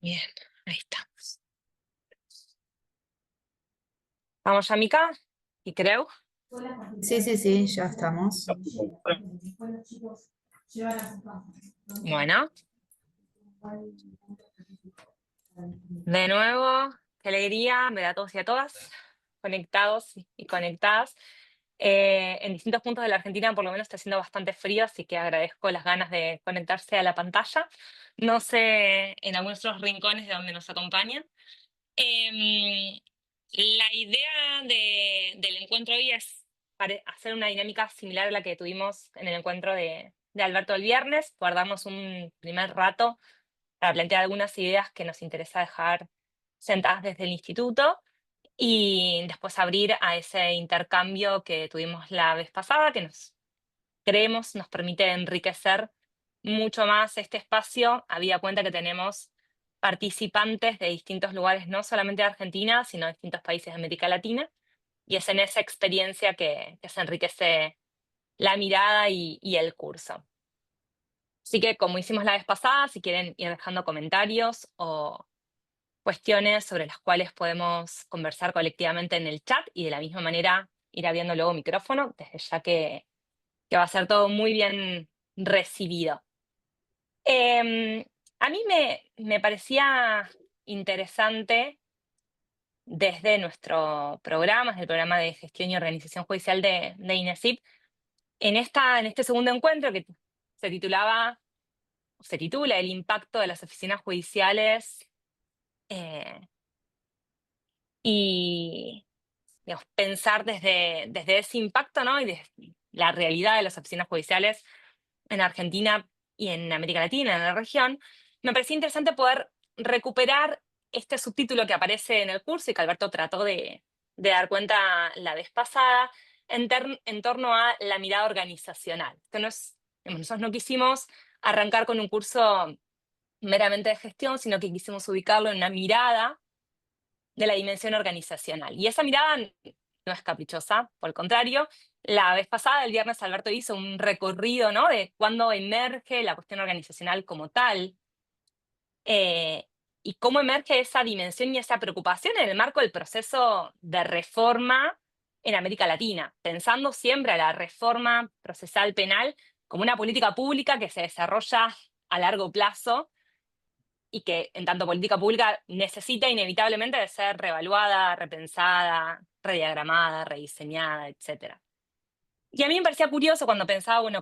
Bien, ahí estamos. Vamos ya, Mica, y creo. Sí, sí, sí, ya estamos. Bueno, de nuevo, qué alegría ver a todos y a todas conectados y conectadas. En distintos puntos de la Argentina, por lo menos, está haciendo bastante frío, así que agradezco las ganas de conectarse a la pantalla. No sé en algunos otros rincones de donde nos acompañan. Em, la idea del encuentro hoy es hacer una dinámica similar a la que tuvimos en el encuentro de Alberto el viernes, guardarnos un primer rato para plantear algunas ideas que nos interesa dejar sentadas desde el instituto y después abrir a ese intercambio que tuvimos la vez pasada, que creemos nos permite enriquecer mucho más este espacio, habida cuenta que tenemos participantes de distintos lugares, no solamente de Argentina, sino de distintos países de América Latina, y es en esa experiencia que se enriquece la mirada y el curso. Así que, como hicimos la vez pasada, si quieren ir dejando comentarios o cuestiones sobre las cuales podemos conversar colectivamente en el chat y de la misma manera ir abriendo luego micrófono, desde ya que va a ser todo muy bien recibido. Em, a mí me parecía interesante desde nuestro programa, desde el programa de gestión y organización judicial de INESIP, en este segundo encuentro que se titula El impacto de las oficinas judiciales eh, y digamos, pensar desde ese impacto, ¿no? Y desde la realidad de las oficinas judiciales en Argentina y en América Latina, en la región, me parecía interesante poder recuperar este subtítulo que aparece en el curso y que Alberto trató de dar cuenta la vez pasada, en torno a la mirada organizacional. Que no es, digamos, nosotros no quisimos arrancar con un curso meramente de gestión, sino que quisimos ubicarlo en una mirada de la dimensión organizacional. Y esa mirada no es caprichosa, por el contrario. La vez pasada, el viernes, Alberto hizo un recorrido, ¿no? De cuándo emerge la cuestión organizacional como tal, eh, y cómo emerge esa dimensión y esa preocupación en el marco del proceso de reforma en América Latina, pensando siempre a la reforma procesal penal como una política pública que se desarrolla a largo plazo y que en tanto política pública necesita inevitablemente de ser reevaluada, repensada, rediagramada, rediseñada, etcétera. Y a mí me parecía curioso cuando pensaba, bueno,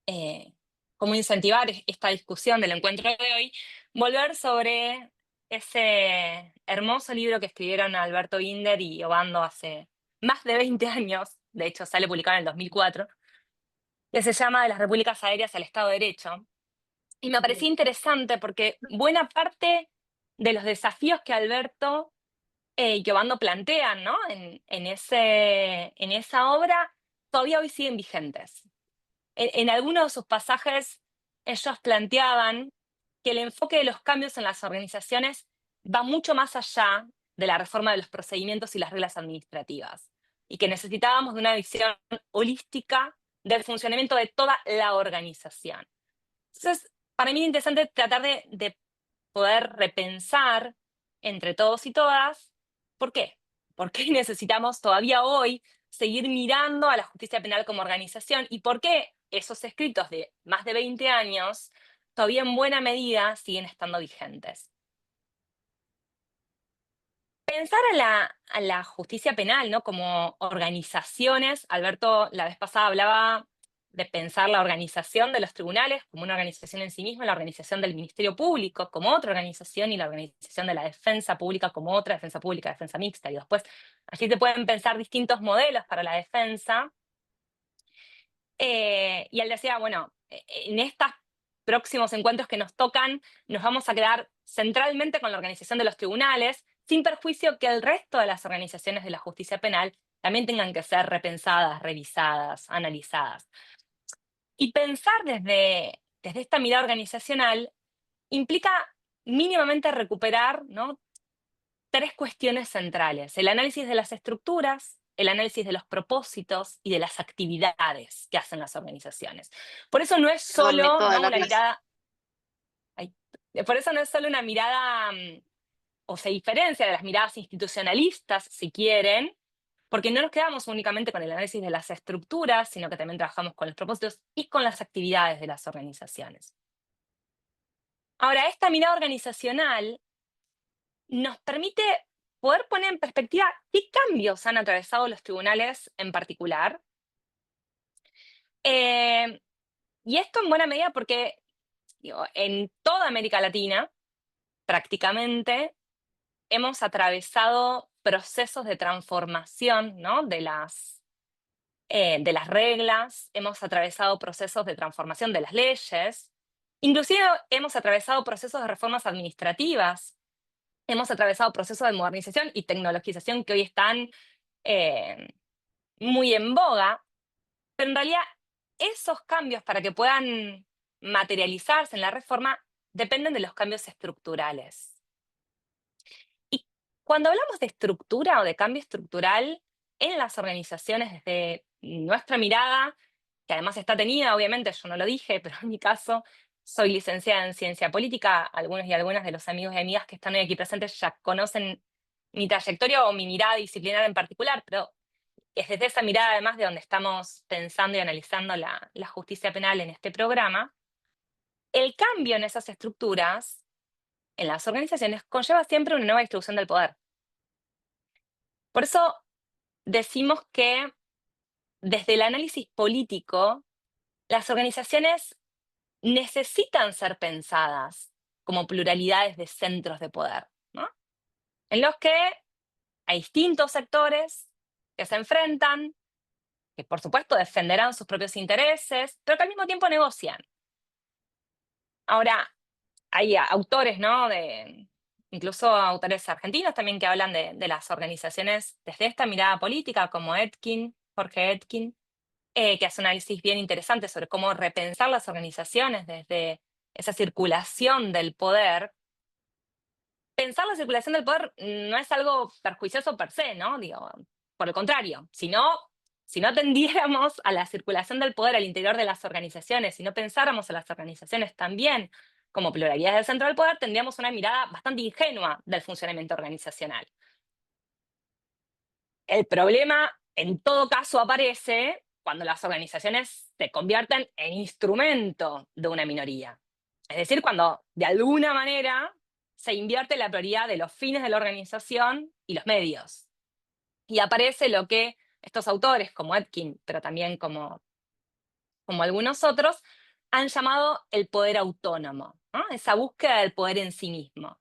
eh, cómo incentivar esta discusión del encuentro de hoy, volver sobre ese hermoso libro que escribieron Alberto Binder y Obando hace más de 20 años, de hecho sale publicado en el 2004, que se llama De las Repúblicas Aéreas al Estado de Derecho. Y me parecía interesante porque buena parte de los desafíos que Alberto y que Obando plantean, ¿no? En esa obra todavía hoy siguen vigentes. En algunos de sus pasajes ellos planteaban que el enfoque de los cambios en las organizaciones va mucho más allá de la reforma de los procedimientos y las reglas administrativas, y que necesitábamos de una visión holística del funcionamiento de toda la organización. Entonces, para mí es interesante tratar de poder repensar entre todos y todas, ¿por qué? ¿Por qué necesitamos todavía hoy seguir mirando a la justicia penal como organización? ¿Y por qué esos escritos de más de 20 años todavía en buena medida siguen estando vigentes? Pensar a la justicia penal, ¿no? Como organizaciones. Alberto la vez pasada hablaba de pensar la organización de los tribunales como una organización en sí misma, la organización del Ministerio Público como otra organización y la organización de la defensa pública como otra, defensa pública, defensa mixta. Y después allí se pueden pensar distintos modelos para la defensa. Y él decía, bueno, en estos próximos encuentros que nos tocan, nos vamos a quedar centralmente con la organización de los tribunales, sin perjuicio que el resto de las organizaciones de la justicia penal también tengan que ser repensadas, revisadas, analizadas. Y pensar desde esta mirada organizacional implica mínimamente recuperar, ¿no? Tres cuestiones centrales: el análisis de las estructuras, el análisis de los propósitos y de las actividades que hacen las organizaciones. Por eso no es Perdón, solo, toda ¿no? la Una clase. mirada. Ay, por eso no es solo una mirada, o se diferencia de las miradas institucionalistas, si quieren, porque no nos quedamos únicamente con el análisis de las estructuras, sino que también trabajamos con los propósitos y con las actividades de las organizaciones. Ahora, esta mirada organizacional nos permite poder poner en perspectiva qué cambios han atravesado los tribunales en particular. Eh, y esto en buena medida porque digo, en toda América Latina, prácticamente, hemos atravesado procesos de transformación, ¿no? De las reglas, hemos atravesado procesos de transformación de las leyes, inclusive hemos atravesado procesos de reformas administrativas, hemos atravesado procesos de modernización y tecnologización que hoy están eh, muy en boga, pero en realidad esos cambios para que puedan materializarse en la reforma dependen de los cambios estructurales. Y cuando hablamos de estructura o de cambio estructural en las organizaciones desde nuestra mirada, que además está tenida, obviamente, yo no lo dije, pero en mi caso soy licenciada en ciencia política, algunos y algunas de los amigos y amigas que están hoy aquí presentes ya conocen mi trayectoria o mi mirada disciplinar en particular, pero es desde esa mirada además de donde estamos pensando y analizando la justicia penal en este programa. El cambio en esas estructuras, en las organizaciones, conlleva siempre una nueva distribución del poder. Por eso decimos que desde el análisis político, las organizaciones necesitan ser pensadas como pluralidades de centros de poder, ¿no? En los que hay distintos sectores que se enfrentan, que por supuesto defenderán sus propios intereses, pero que al mismo tiempo negocian. Ahora, hay autores, ¿no? Incluso autores argentinos también que hablan de las organizaciones desde esta mirada política, como Jorge Etkin, que hace un análisis bien interesante sobre cómo repensar las organizaciones desde esa circulación del poder. Pensar la circulación del poder no es algo perjuicioso per se, ¿no? Digo, por el contrario, si no atendiéramos a la circulación del poder al interior de las organizaciones, si no pensáramos a las organizaciones también como pluralidades del centro del poder, tendríamos una mirada bastante ingenua del funcionamiento organizacional. El problema, en todo caso, aparece cuando las organizaciones se convierten en instrumento de una minoría. Es decir, cuando de alguna manera se invierte la prioridad de los fines de la organización y los medios. Y aparece lo que estos autores, como Etkin, pero también como algunos otros, han llamado el poder autónomo, ¿no? Esa búsqueda del poder en sí mismo.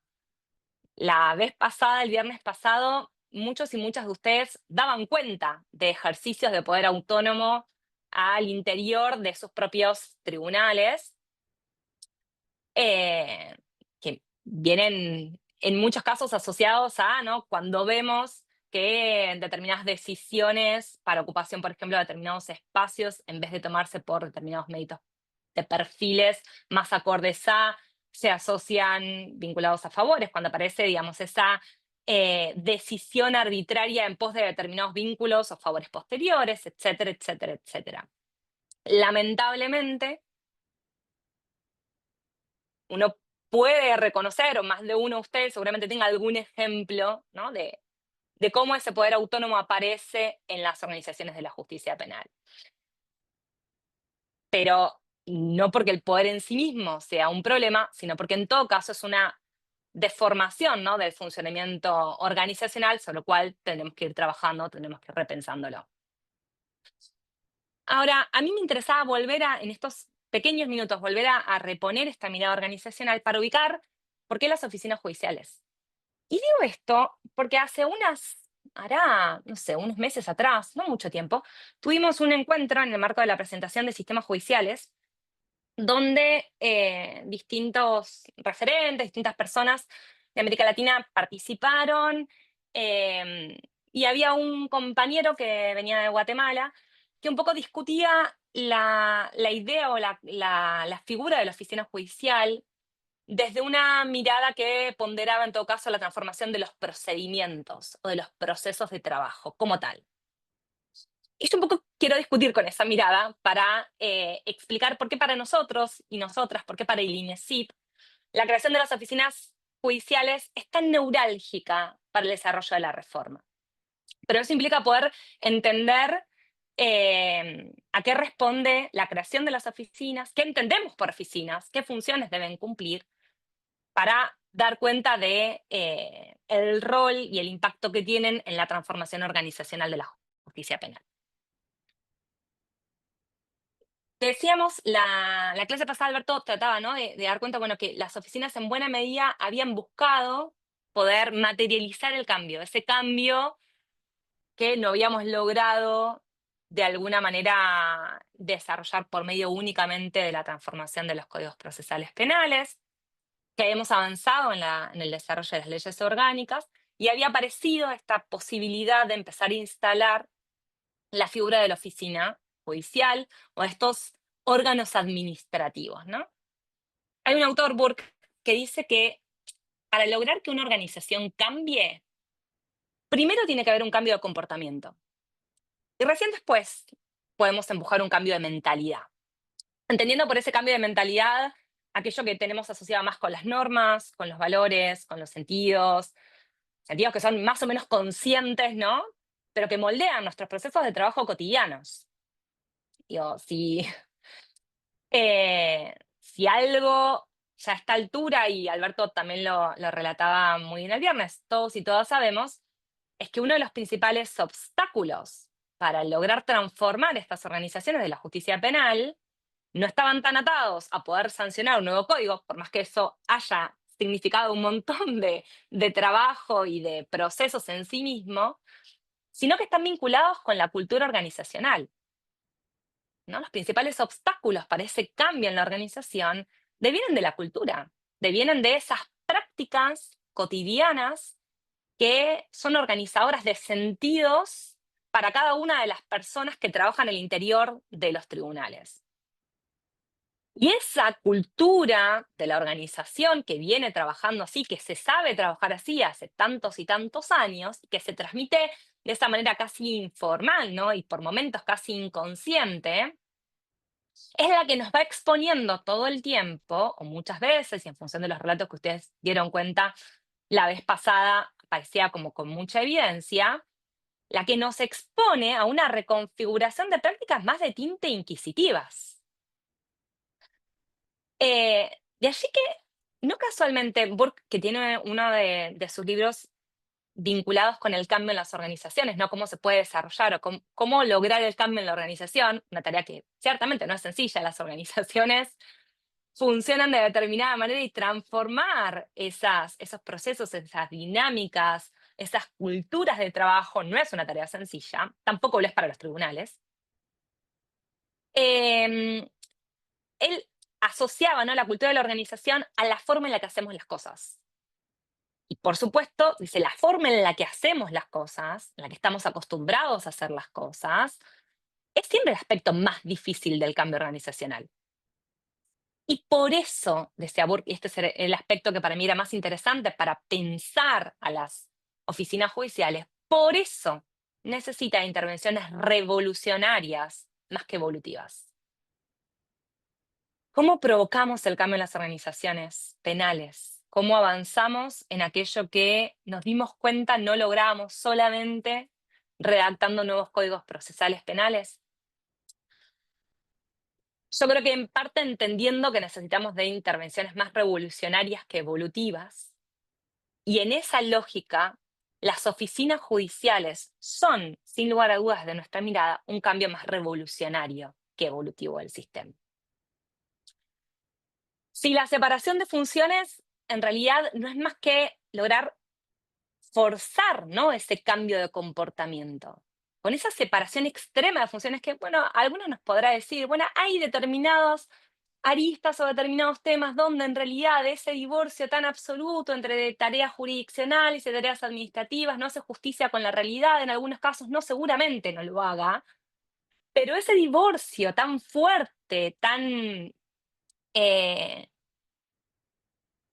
La vez pasada, el viernes pasado, muchos y muchas de ustedes daban cuenta de ejercicios de poder autónomo al interior de sus propios tribunales, eh, que vienen en muchos casos asociados a, ¿no? Cuando vemos que determinadas decisiones para ocupación, por ejemplo, de determinados espacios, en vez de tomarse por determinados méritos de perfiles más acordes a, se asocian vinculados a favores, cuando aparece, digamos, esa decisión arbitraria en pos de determinados vínculos o favores posteriores, etcétera, etcétera, etcétera. Lamentablemente, uno puede reconocer, o más de uno de ustedes seguramente tenga algún ejemplo, ¿no? de cómo ese poder autónomo aparece en las organizaciones de la justicia penal. Pero no porque el poder en sí mismo sea un problema, sino porque en todo caso es una deformación, ¿no? del funcionamiento organizacional, sobre lo cual tenemos que ir trabajando, tenemos que ir repensándolo. Ahora, a mí me interesaba en estos pequeños minutos, volver a reponer esta mirada organizacional para ubicar por qué las oficinas judiciales. Y digo esto porque hará, no sé, unos meses atrás, no mucho tiempo, tuvimos un encuentro en el marco de la presentación de sistemas judiciales donde distintos referentes, distintas personas de América Latina participaron, em, y había un compañero que venía de Guatemala que un poco discutía la idea o la figura de la oficina judicial desde una mirada que ponderaba en todo caso la transformación de los procedimientos o de los procesos de trabajo como tal. Y yo un poco quiero discutir con esa mirada para explicar por qué para nosotros y nosotras, por qué para el INESIP, la creación de las oficinas judiciales es tan neurálgica para el desarrollo de la reforma. Pero eso implica poder entender a qué responde la creación de las oficinas, qué entendemos por oficinas, qué funciones deben cumplir, para dar cuenta de el rol y el impacto que tienen en la transformación organizacional de la justicia penal. Decíamos, la clase pasada, Alberto, trataba, ¿no?, de dar cuenta, bueno, que las oficinas en buena medida habían buscado poder materializar el cambio, ese cambio que no habíamos logrado de alguna manera desarrollar por medio únicamente de la transformación de los códigos procesales penales, que hemos avanzado en el desarrollo de las leyes orgánicas, y había aparecido esta posibilidad de empezar a instalar la figura de la oficina judicial o estos órganos administrativos, ¿no? Hay un autor, Burke, que dice que para lograr que una organización cambie, primero tiene que haber un cambio de comportamiento. Y recién después podemos empujar un cambio de mentalidad. Entendiendo por ese cambio de mentalidad aquello que tenemos asociado más con las normas, con los valores, con los sentidos que son más o menos conscientes, ¿no? Pero que moldean nuestros procesos de trabajo cotidianos. Digo, si algo ya a esta altura, y Alberto también lo relataba muy bien el viernes, todos y todas sabemos, es que uno de los principales obstáculos para lograr transformar estas organizaciones de la justicia penal no estaban tan atados a poder sancionar un nuevo código, por más que eso haya significado un montón de trabajo y de procesos en sí mismo, sino que están vinculados con la cultura organizacional, ¿no? Los principales obstáculos para ese cambio en la organización devienen de la cultura, devienen de esas prácticas cotidianas que son organizadoras de sentidos para cada una de las personas que trabajan en el interior de los tribunales. Y esa cultura de la organización que viene trabajando así, que se sabe trabajar así hace tantos y tantos años, que se transmite de esa manera casi informal, ¿no?, y por momentos casi inconsciente, es la que nos va exponiendo todo el tiempo, o muchas veces, y en función de los relatos que ustedes dieron cuenta la vez pasada, parecía como con mucha evidencia, la que nos expone a una reconfiguración de prácticas más de tinte inquisitivas. De allí que, no casualmente, Burke, que tiene uno de sus libros vinculados con el cambio en las organizaciones, ¿no? Cómo se puede desarrollar o cómo lograr el cambio en la organización, una tarea que ciertamente no es sencilla. Las organizaciones funcionan de determinada manera y transformar esos procesos, esas dinámicas, esas culturas de trabajo no es una tarea sencilla, tampoco lo es para los tribunales. Em, Él asociaba, ¿no?, la cultura de la organización a la forma en la que hacemos las cosas. Y por supuesto, dice, la forma en la que hacemos las cosas, en la que estamos acostumbrados a hacer las cosas, es siempre el aspecto más difícil del cambio organizacional. Y por eso, decía Burke, y este es el aspecto que para mí era más interesante para pensar a las oficinas judiciales, por eso necesita intervenciones revolucionarias más que evolutivas. ¿Cómo provocamos el cambio en las organizaciones penales? ¿Cómo avanzamos en aquello que nos dimos cuenta no logramos solamente redactando nuevos códigos procesales penales? Yo creo que en parte entendiendo que necesitamos de intervenciones más revolucionarias que evolutivas, y en esa lógica, las oficinas judiciales son, sin lugar a dudas de nuestra mirada, un cambio más revolucionario que evolutivo del sistema. Si la separación de funciones en realidad no es más que lograr forzar, ¿no?, ese cambio de comportamiento. Con esa separación extrema de funciones que, bueno, a algunos nos podrá decir, bueno, hay determinados aristas o determinados temas donde en realidad ese divorcio tan absoluto entre tareas jurisdiccionales y tareas administrativas no hace justicia con la realidad, en algunos casos no, seguramente no lo haga, pero ese divorcio tan fuerte, eh,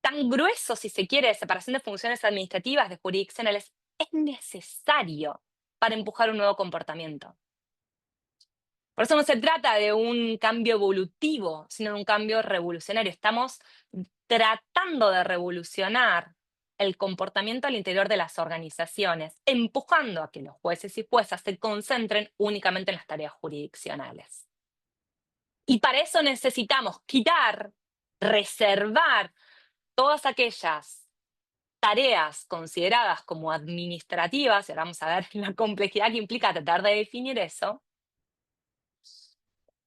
tan grueso, si se quiere, de separación de funciones administrativas, de jurisdiccionales, es necesario para empujar un nuevo comportamiento. Por eso no se trata de un cambio evolutivo, sino de un cambio revolucionario. Estamos tratando de revolucionar el comportamiento al interior de las organizaciones, empujando a que los jueces y juezas se concentren únicamente en las tareas jurisdiccionales. Y para eso necesitamos quitar, reservar todas aquellas tareas consideradas como administrativas, y ahora vamos a ver la complejidad que implica tratar de definir eso,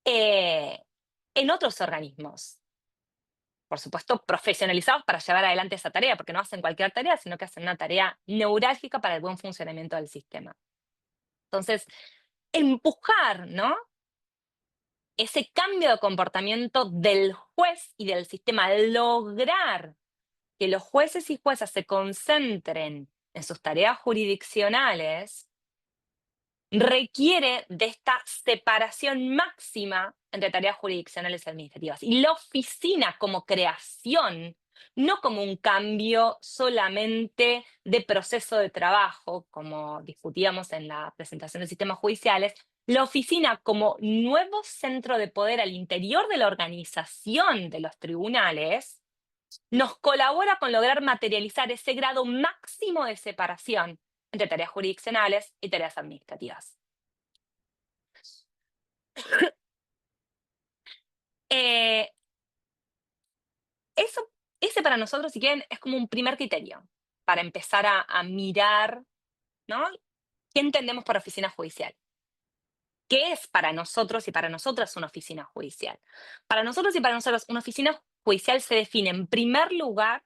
eh, en otros organismos. Por supuesto, profesionalizados para llevar adelante esa tarea, porque no hacen cualquier tarea, sino que hacen una tarea neurálgica para el buen funcionamiento del sistema. Entonces, empujar, ¿no?, ese cambio de comportamiento del juez y del sistema, lograr que los jueces y juezas se concentren en sus tareas jurisdiccionales, requiere de esta separación máxima entre tareas jurisdiccionales y administrativas. Y la oficina como creación, no como un cambio solamente de proceso de trabajo, como discutíamos en la presentación de sistemas judiciales, la oficina como nuevo centro de poder al interior de la organización de los tribunales, nos colabora con lograr materializar ese grado máximo de separación entre tareas jurisdiccionales y tareas administrativas. Eh, eso, ese para nosotros, si quieren, es como un primer criterio para empezar a mirar, ¿no?, qué entendemos por oficina judicial. ¿Qué es para nosotros y para nosotras una oficina judicial? Para nosotros y para nosotros, una oficina judicial se define en primer lugar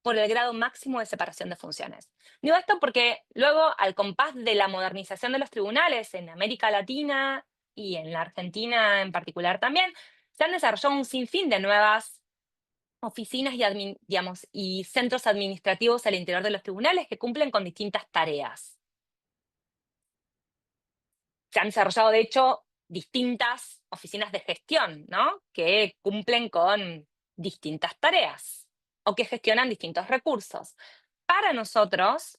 por el grado máximo de separación de funciones. Digo esto porque luego, al compás de la modernización de los tribunales en América Latina y en la Argentina en particular también, se han desarrollado un sinfín de nuevas oficinas y, y centros administrativos al interior de los tribunales que cumplen con distintas tareas. Se han desarrollado, de hecho, distintas oficinas de gestión, ¿no?, que cumplen con distintas tareas o que gestionan distintos recursos. Para nosotros,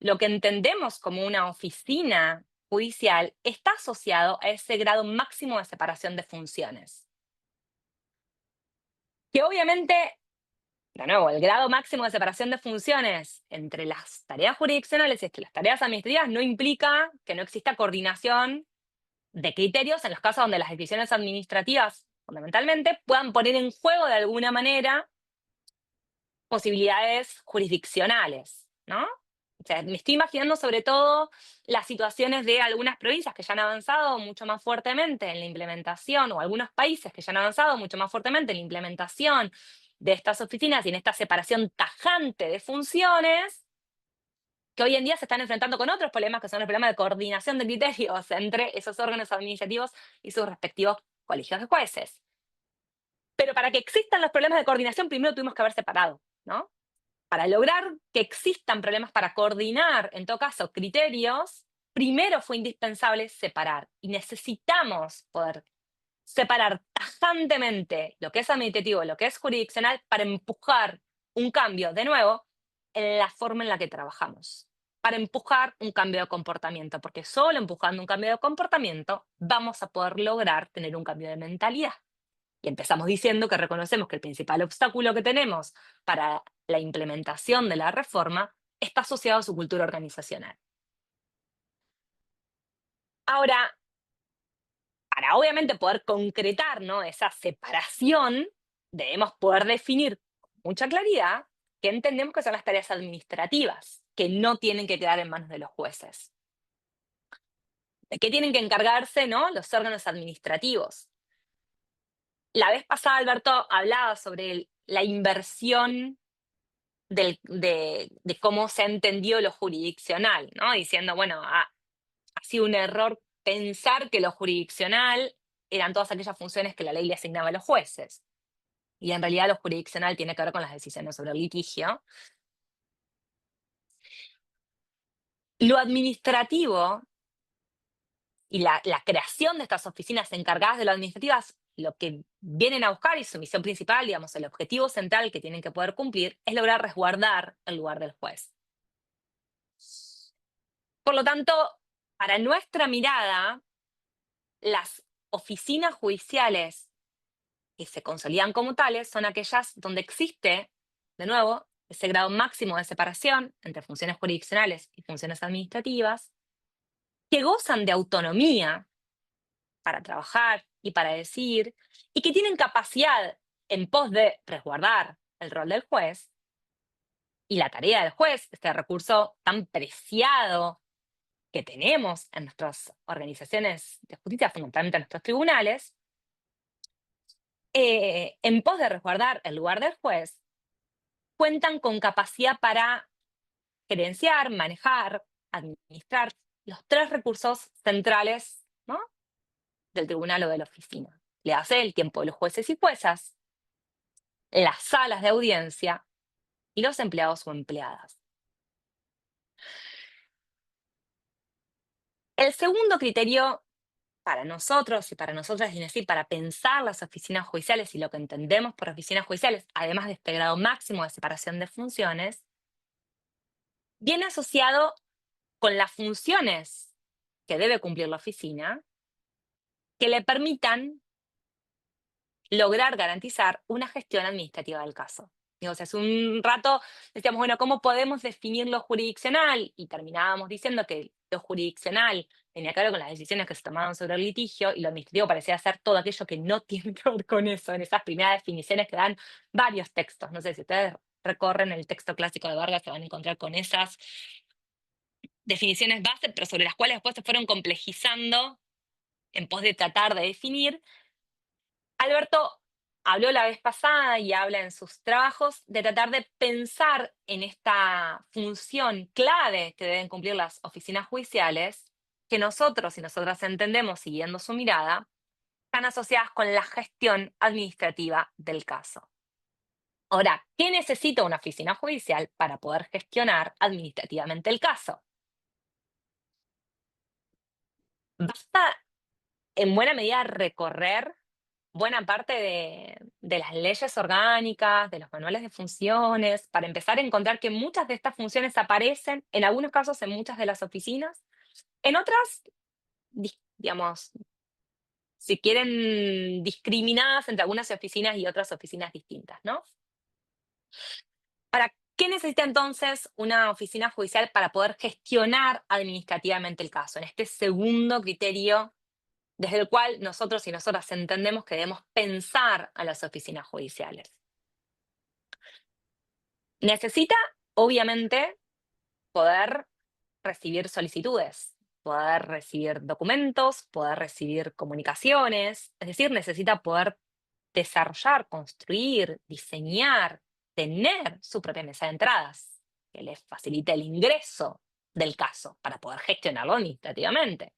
lo que entendemos como una oficina judicial está asociado a ese grado máximo de separación de funciones. Que obviamente, de nuevo, el grado máximo de separación de funciones entre las tareas jurisdiccionales y entre las tareas administrativas no implica que no exista coordinación de criterios en los casos donde las decisiones administrativas, fundamentalmente, puedan poner en juego de alguna manera posibilidades jurisdiccionales, ¿no? O sea, me estoy imaginando sobre todo las situaciones de algunas provincias que ya han avanzado mucho más fuertemente en la implementación, o algunos países que ya han avanzado mucho más fuertemente en la implementación de estas oficinas y en esta separación tajante de funciones, que hoy en día se están enfrentando con otros problemas, que son el problema de coordinación de criterios entre esos órganos administrativos y sus respectivos colegios de jueces. Pero para que existan los problemas de coordinación, primero tuvimos que haber separado, ¿no? Para lograr que existan problemas para coordinar, en todo caso, criterios, primero fue indispensable separar. Y necesitamos poder separar tajantemente lo que es administrativo, lo que es jurisdiccional, para empujar un cambio, de nuevo, en la forma en la que trabajamos. Para empujar un cambio de comportamiento, porque solo empujando un cambio de comportamiento vamos a poder lograr tener un cambio de mentalidad. Y empezamos diciendo que reconocemos que el principal obstáculo que tenemos para la implementación de la reforma está asociado a su cultura organizacional. Ahora, para obviamente poder concretar, ¿no?, esa separación, debemos poder definir con mucha claridad qué entendemos que son las tareas administrativas, que no tienen que quedar en manos de los jueces. ¿De qué tienen que encargarse, ¿no?, los órganos administrativos? La vez pasada, Alberto hablaba sobre la inversión de cómo se ha entendido lo jurisdiccional, ¿no? Diciendo, bueno, ha sido un error pensar que lo jurisdiccional eran todas aquellas funciones que la ley le asignaba a los jueces. Y en realidad lo jurisdiccional tiene que ver con las decisiones sobre el litigio. Lo administrativo y la creación de estas oficinas encargadas de lo administrativas, lo que vienen a buscar y su misión principal, digamos, el objetivo central que tienen que poder cumplir, es lograr resguardar el lugar del juez. Por lo tanto, para nuestra mirada, las oficinas judiciales que se consolidan como tales son aquellas donde existe, de nuevo, ese grado máximo de separación entre funciones jurisdiccionales y funciones administrativas, que gozan de autonomía para trabajar y para decidir, y que tienen capacidad en pos de resguardar el rol del juez y la tarea del juez, este recurso tan preciado que tenemos en nuestras organizaciones de justicia, fundamentalmente en nuestros tribunales, en pos de resguardar el lugar del juez, cuentan con capacidad para gerenciar, manejar, administrar los tres recursos centrales, ¿no?, del tribunal o de la oficina. Le hace el tiempo de los jueces y juezas, las salas de audiencia y los empleados o empleadas. El segundo criterio para nosotros y para nosotras, es decir, para pensar las oficinas judiciales y lo que entendemos por oficinas judiciales, además de este grado máximo de separación de funciones, viene asociado con las funciones que debe cumplir la oficina que le permitan lograr garantizar una gestión administrativa del caso. Digo, o sea, hace un rato decíamos, bueno, ¿cómo podemos definir lo jurisdiccional? Y terminábamos diciendo que lo jurisdiccional tenía que ver con las decisiones que se tomaban sobre el litigio y lo administrativo parecía ser todo aquello que no tiene que ver con eso, en esas primeras definiciones que dan varios textos. No sé, si ustedes recorren el texto clásico de Vargas se van a encontrar con esas definiciones base, pero sobre las cuales después se fueron complejizando en pos de tratar de definir. Alberto habló la vez pasada y habla en sus trabajos de tratar de pensar en esta función clave que deben cumplir las oficinas judiciales, que nosotros y nosotras entendemos, siguiendo su mirada, están asociadas con la gestión administrativa del caso. Ahora, ¿qué necesita una oficina judicial para poder gestionar administrativamente el caso? Basta en buena medida recorrer buena parte de las leyes orgánicas, de los manuales de funciones, para empezar a encontrar que muchas de estas funciones aparecen, en algunos casos en muchas de las oficinas, en otras, digamos, si quieren, discriminadas entre algunas oficinas y otras oficinas distintas, ¿no? ¿Para qué necesita entonces una oficina judicial para poder gestionar administrativamente el caso? En este segundo criterio desde el cual nosotros y nosotras entendemos que debemos pensar a las oficinas judiciales. Necesita, obviamente, poder recibir solicitudes, poder recibir documentos, poder recibir comunicaciones, es decir, necesita poder desarrollar, construir, diseñar, tener su propia mesa de entradas, que les facilite el ingreso del caso para poder gestionarlo administrativamente.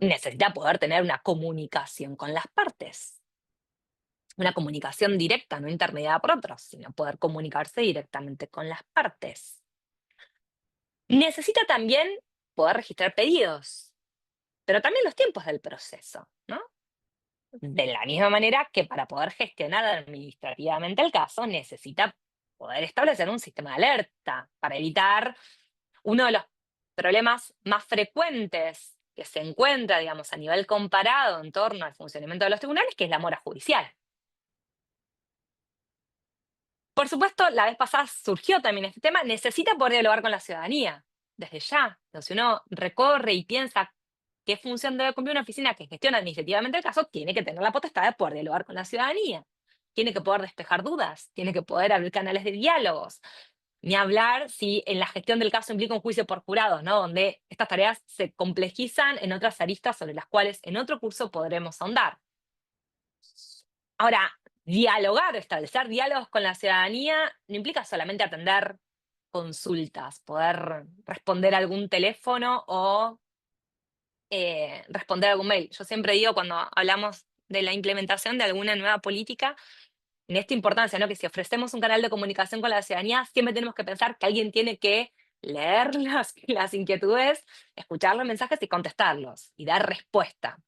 Necesita poder tener una comunicación con las partes, una comunicación directa, no intermediada por otros, sino poder comunicarse directamente con las partes. Necesita también poder registrar pedidos, pero también los tiempos del proceso, ¿no? De la misma manera que para poder gestionar administrativamente el caso, necesita poder establecer un sistema de alerta para evitar uno de los problemas más frecuentes que se encuentra, digamos, a nivel comparado en torno al funcionamiento de los tribunales, que es la mora judicial. Por supuesto, la vez pasada surgió también este tema, necesita poder dialogar con la ciudadanía, desde ya. Entonces, si uno recorre y piensa qué función debe cumplir una oficina que gestiona administrativamente el caso, tiene que tener la potestad de poder dialogar con la ciudadanía. Tiene que poder despejar dudas, tiene que poder abrir canales de diálogos. Ni hablar si en la gestión del caso implica un juicio por jurados, ¿no? Donde estas tareas se complejizan en otras aristas sobre las cuales en otro curso podremos ahondar. Ahora, dialogar, establecer diálogos con la ciudadanía no implica solamente atender consultas, poder responder algún teléfono o responder algún mail. Yo siempre digo cuando hablamos de la implementación de alguna nueva política, en esta importancia, ¿no? Que si ofrecemos un canal de comunicación con la ciudadanía, siempre tenemos que pensar que alguien tiene que leer las inquietudes, escuchar los mensajes y contestarlos y dar respuesta.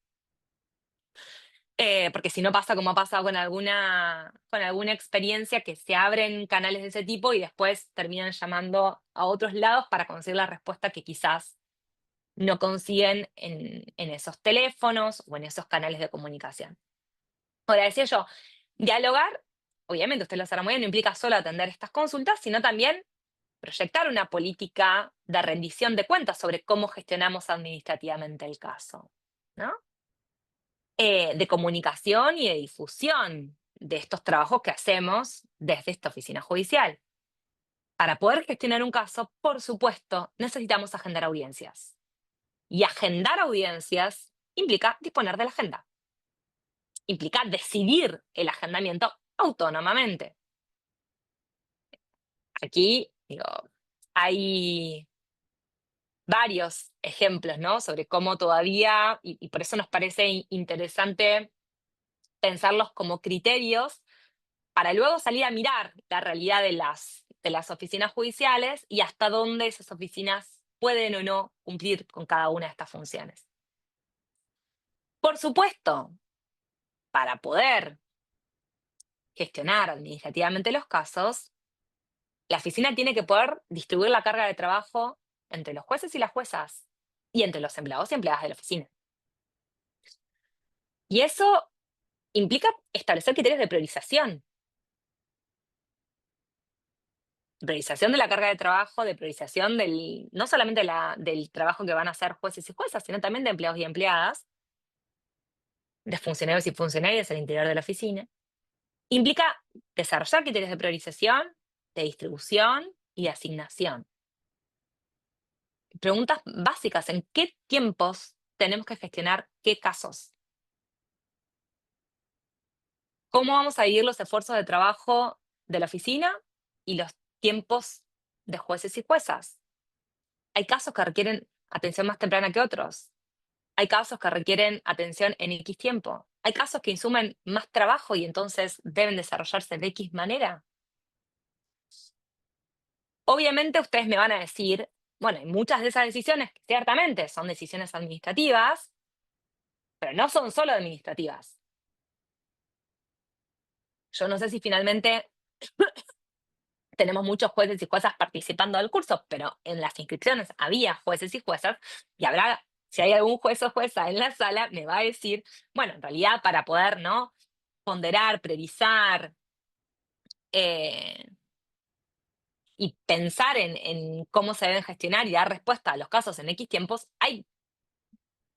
Porque si no pasa como ha pasado con alguna experiencia que se abren canales de ese tipo y después terminan llamando a otros lados para conseguir la respuesta que quizás no consiguen en esos teléfonos o en esos canales de comunicación. Ahora, decía yo, dialogar, obviamente usted lo sabrá muy bien, no implica solo atender estas consultas, sino también proyectar una política de rendición de cuentas sobre cómo gestionamos administrativamente el caso, ¿no? De comunicación y de difusión de estos trabajos que hacemos desde esta oficina judicial. Para poder gestionar un caso, por supuesto, necesitamos agendar audiencias. Y agendar audiencias implica disponer de la agenda, implica decidir el agendamiento autónomamente. Aquí, digo, hay varios ejemplos, ¿no? Sobre cómo todavía, y por eso nos parece interesante pensarlos como criterios para luego salir a mirar la realidad de las oficinas judiciales y hasta dónde esas oficinas pueden o no cumplir con cada una de estas funciones. Por supuesto, para poder gestionar administrativamente los casos, la oficina tiene que poder distribuir la carga de trabajo entre los jueces y las juezas y entre los empleados y empleadas de la oficina. Y eso implica establecer criterios de priorización de la carga de trabajo, de priorización no solamente del trabajo que van a hacer jueces y juezas, sino también de empleados y empleadas, de funcionarios y funcionarias al interior de la oficina. Implica desarrollar criterios de priorización, de distribución y de asignación. Preguntas básicas: ¿en qué tiempos tenemos que gestionar qué casos? ¿Cómo vamos a dividir los esfuerzos de trabajo de la oficina y los tiempos de jueces y juezas? Hay casos que requieren atención más temprana que otros. Hay casos que requieren atención en X tiempo. Hay casos que insumen más trabajo y entonces deben desarrollarse de X manera. Obviamente ustedes me van a decir, bueno, hay muchas de esas decisiones que ciertamente son decisiones administrativas, pero no son solo administrativas. Yo no sé si finalmente tenemos muchos jueces y juezas participando del curso, pero en las inscripciones había jueces y juezas y habrá, si hay algún juez o jueza en la sala, me va a decir, bueno, en realidad para poder, ¿no?, ponderar, priorizar eh, y pensar en cómo se deben gestionar y dar respuesta a los casos en X tiempos, hay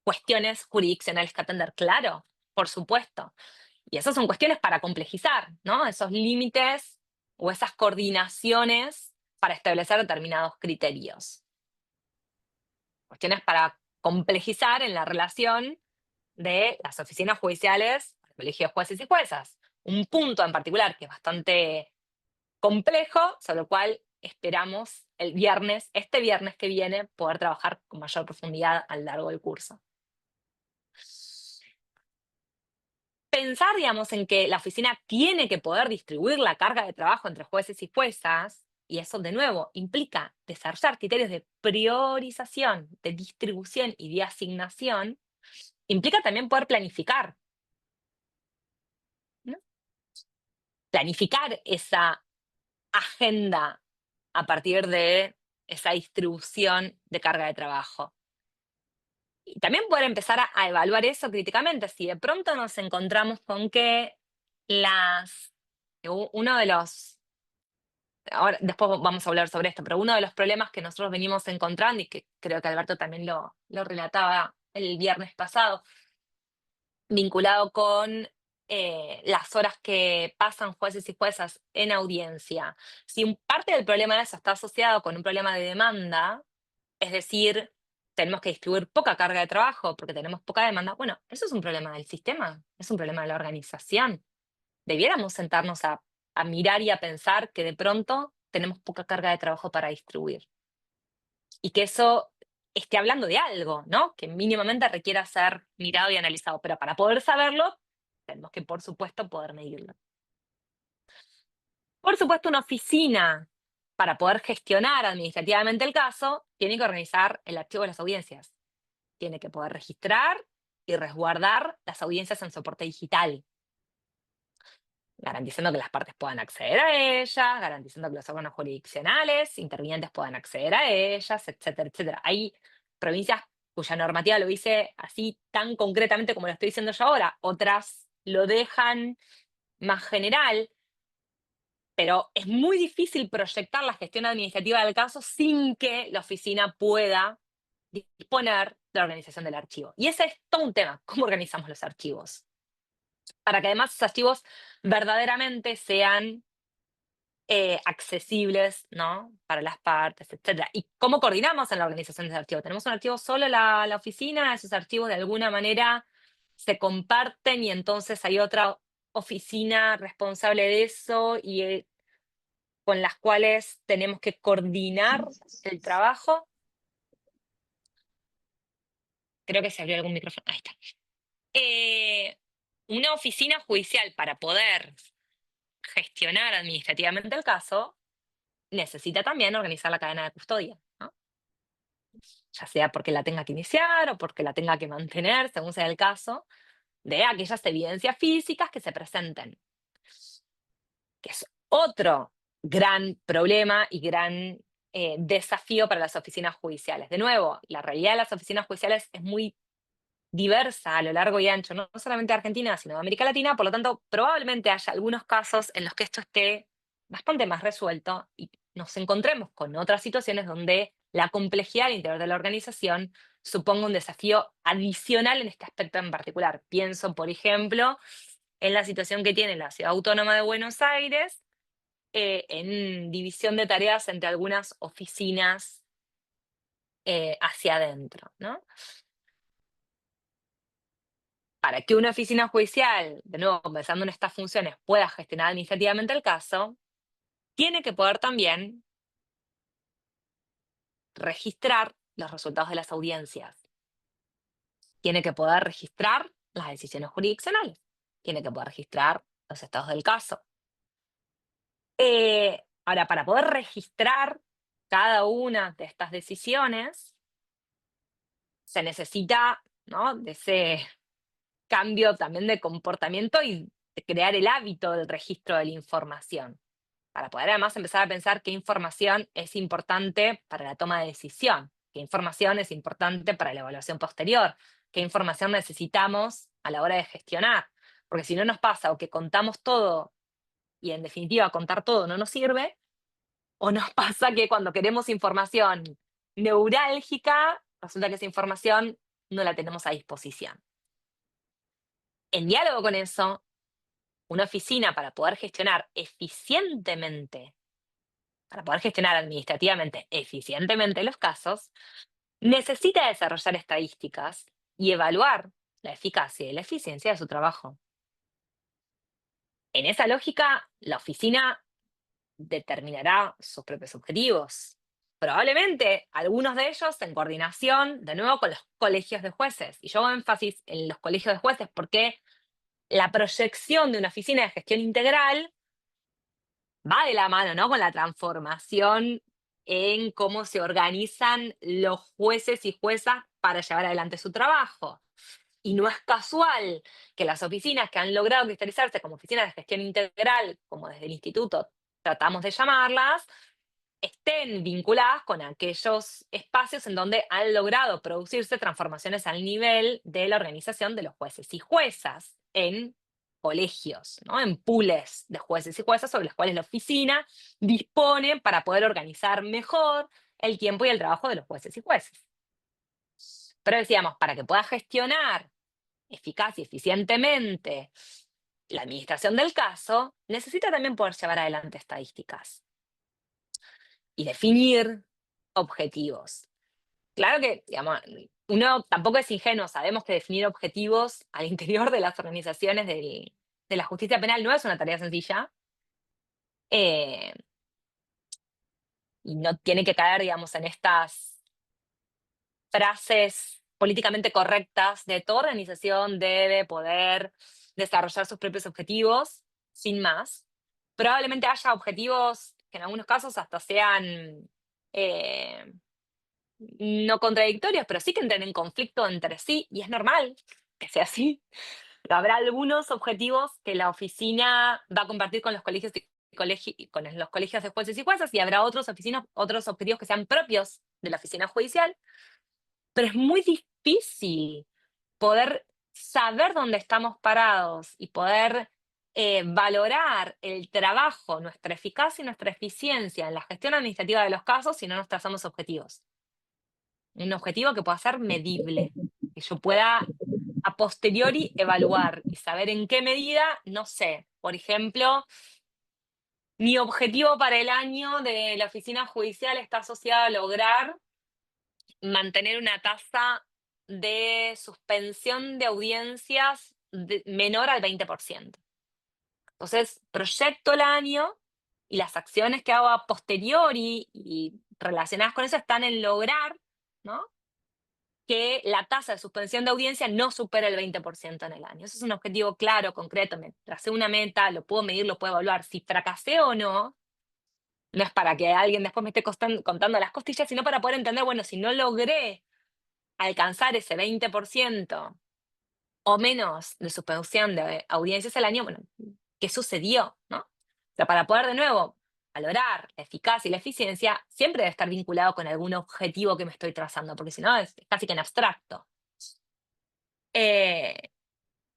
cuestiones jurisdiccionales que atender, claro, por supuesto. Y esas son cuestiones para complejizar, ¿no? Esos límites o esas coordinaciones para establecer determinados criterios. Cuestiones para complejizar en la relación de las oficinas judiciales, el colegio de jueces y juezas. Un punto en particular que es bastante complejo, sobre el cual esperamos este viernes que viene, poder trabajar con mayor profundidad a lo largo del curso. Pensar, digamos, en que la oficina tiene que poder distribuir la carga de trabajo entre jueces y juezas, y eso de nuevo implica desarrollar criterios de priorización, de distribución y de asignación, implica también poder planificar, ¿no? Planificar esa agenda a partir de esa distribución de carga de trabajo. Y también poder empezar a evaluar eso críticamente. Si de pronto nos encontramos con que uno de los, ahora después vamos a hablar sobre esto, pero uno de los problemas que nosotros venimos encontrando y que creo que Alberto también lo relataba el viernes pasado, vinculado con las horas que pasan jueces y juezas en audiencia. Si parte del problema de eso está asociado con un problema de demanda, es decir, tenemos que distribuir poca carga de trabajo porque tenemos poca demanda, bueno, eso es un problema del sistema, es un problema de la organización. Debiéramos sentarnos a mirar y a pensar que de pronto tenemos poca carga de trabajo para distribuir y que eso esté hablando de algo, ¿no? Que mínimamente requiera ser mirado y analizado, pero para poder saberlo, tenemos que, por supuesto, poder medirlo. Por supuesto, una oficina, para poder gestionar administrativamente el caso, tiene que organizar el archivo de las audiencias. Tiene que poder registrar y resguardar las audiencias en soporte digital, garantizando que las partes puedan acceder a ellas, garantizando que los órganos jurisdiccionales intervinientes puedan acceder a ellas, etcétera, etcétera. Hay provincias cuya normativa lo dice así tan concretamente como lo estoy diciendo yo ahora, otras lo dejan más general, pero es muy difícil proyectar la gestión administrativa del caso sin que la oficina pueda disponer de la organización del archivo. Y ese es todo un tema, cómo organizamos los archivos, para que además esos archivos verdaderamente sean accesibles, ¿no? Para las partes, etcétera. ¿Y cómo coordinamos en la organización de ese archivo? ¿Tenemos un archivo solo la oficina? ¿Esos archivos de alguna manera se comparten y entonces hay otra oficina responsable de eso y con las cuales tenemos que coordinar el trabajo? Creo que se abrió algún micrófono. Ahí está. Una oficina judicial para poder gestionar administrativamente el caso necesita también organizar la cadena de custodia, ¿no? Ya sea porque la tenga que iniciar o porque la tenga que mantener, según sea el caso, de aquellas evidencias físicas que se presenten, que es otro gran problema y gran desafío para las oficinas judiciales. De nuevo, la realidad de las oficinas judiciales es muy diversa a lo largo y ancho, no solamente de Argentina, sino de América Latina, por lo tanto, probablemente haya algunos casos en los que esto esté bastante más resuelto y nos encontremos con otras situaciones donde la complejidad al interior de la organización suponga un desafío adicional en este aspecto en particular. Pienso, por ejemplo, en la situación que tiene la Ciudad Autónoma de Buenos Aires, en división de tareas entre algunas oficinas hacia adentro, ¿no? Para que una oficina judicial, de nuevo, pensando en estas funciones, pueda gestionar administrativamente el caso, tiene que poder también registrar los resultados de las audiencias. Tiene que poder registrar las decisiones jurisdiccionales. Tiene que poder registrar los estados del caso. Ahora, para poder registrar cada una de estas decisiones, se necesita, ¿no?, de ese cambio también de comportamiento y de crear el hábito del registro de la información, para poder además empezar a pensar qué información es importante para la toma de decisión, qué información es importante para la evaluación posterior, qué información necesitamos a la hora de gestionar. Porque si no nos pasa o que contamos todo y en definitiva contar todo no nos sirve, o nos pasa que cuando queremos información neurálgica, resulta que esa información no la tenemos a disposición. En diálogo con eso, una oficina para poder gestionar eficientemente, para poder gestionar administrativamente eficientemente los casos, necesita desarrollar estadísticas y evaluar la eficacia y la eficiencia de su trabajo. En esa lógica, la oficina determinará sus propios objetivos. Probablemente algunos de ellos en coordinación, de nuevo, con los colegios de jueces. Y yo hago énfasis en los colegios de jueces porque la proyección de una oficina de gestión integral va de la mano, ¿no?, con la transformación en cómo se organizan los jueces y juezas para llevar adelante su trabajo. Y no es casual que las oficinas que han logrado cristalizarse como oficinas de gestión integral, como desde el instituto tratamos de llamarlas, estén vinculadas con aquellos espacios en donde han logrado producirse transformaciones al nivel de la organización de los jueces y juezas en colegios, ¿no?, en pools de jueces y juezas sobre los cuales la oficina dispone para poder organizar mejor el tiempo y el trabajo de los jueces y jueces. Pero decíamos, para que pueda gestionar eficaz y eficientemente la administración del caso, necesita también poder llevar adelante estadísticas y definir objetivos. Claro que, digamos, uno tampoco es ingenuo, sabemos que definir objetivos al interior de las organizaciones de la justicia penal no es una tarea sencilla, eh, y no tiene que caer, digamos, en estas frases políticamente correctas de toda organización debe poder desarrollar sus propios objetivos, sin más. Probablemente haya objetivos que en algunos casos hasta sean eh, no contradictorios, pero sí que entren en conflicto entre sí, y es normal que sea así. Pero habrá algunos objetivos que la oficina va a compartir con los colegios y con los colegios de jueces y juezas, y habrá otros objetivos que sean propios de la oficina judicial. pero es muy difícil poder saber dónde estamos parados y poder valorar el trabajo, nuestra eficacia y nuestra eficiencia en la gestión administrativa de los casos si no nos trazamos objetivos. Un objetivo que pueda ser medible, que yo pueda a posteriori evaluar y saber en qué medida, no sé, por ejemplo, mi objetivo para el año de la oficina judicial está asociado a lograr mantener una tasa de suspensión de audiencias menor al 20%. Entonces, proyecto el año y las acciones que hago a posteriori y relacionadas con eso están en lograr, ¿no?, que la tasa de suspensión de audiencia no supere el 20% en el año. Eso es un objetivo claro, concreto. Me tracé una meta, lo puedo medir, lo puedo evaluar. Si fracasé o no, no es para que alguien después me esté contando las costillas, sino para poder entender, bueno, si no logré alcanzar ese 20% o menos de suspensión de audiencias al año, bueno, ¿qué sucedió? ¿No? O sea, para poder de nuevo valorar la eficacia y la eficiencia, siempre debe estar vinculado con algún objetivo que me estoy trazando, porque si no es casi que en abstracto. Eh,